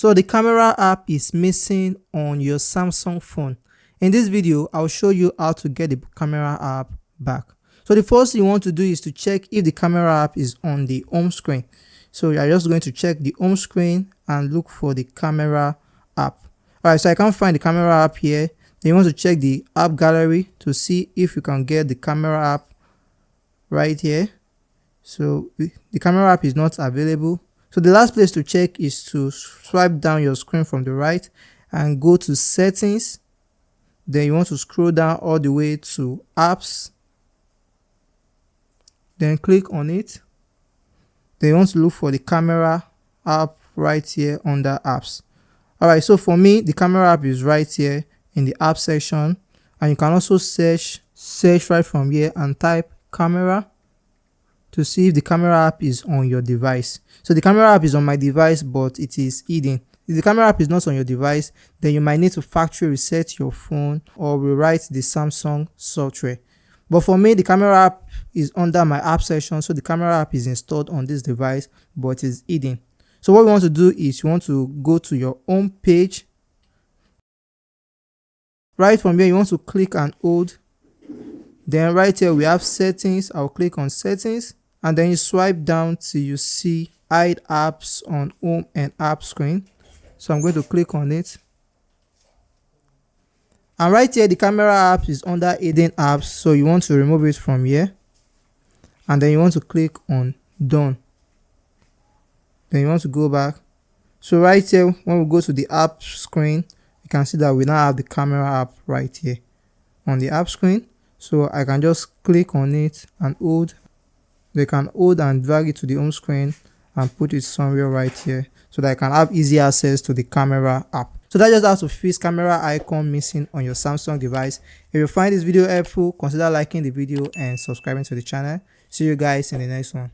So the camera app is missing on your Samsung phone. In this video, I'll show you how to get the camera app back. So the first thing you want to do is to check if the camera app is on the home screen. So you are just going to check the home screen and look for the camera app. Alright, so I can't find the camera app here. Then you want to check the app gallery to see if you can get the camera app right here. So the camera app is not available. So the last place to check is to swipe down your screen from the right and go to settings. Then you want to scroll down all the way to apps. Then click on it. Then you want to look for the camera app right here under apps. Alright, so for me, the camera app is right here in the app section. And you can also search right from here and type camera to see if the camera app is on your device. So the camera app is on my device, but it is hidden. If the camera app is not on your device, then you might need to factory reset your phone or rewrite the Samsung software. But for me, the camera app is under my app section, so the camera app is installed on this device, but is hidden. So what we want to do is you want to go to your home page. Right from here, you want to click and hold. Then right here we have settings. I'll click on settings. And then you swipe down till you see hide apps on home and app screen. So I'm going to click on it. And right here, the camera app is under hidden apps. So you want to remove it from here. And then you want to click on done. Then you want to go back. So right here, when we go to the app screen, you can see that we now have the camera app right here on the app screen. So I can just click on it and hold. They can hold and drag it to the home screen and put it somewhere right here so that I can have easy access to the camera app. So that's just how to fix camera icon missing on your Samsung device. If you find this video helpful, consider liking the video and subscribing to the channel. See you guys in the next one.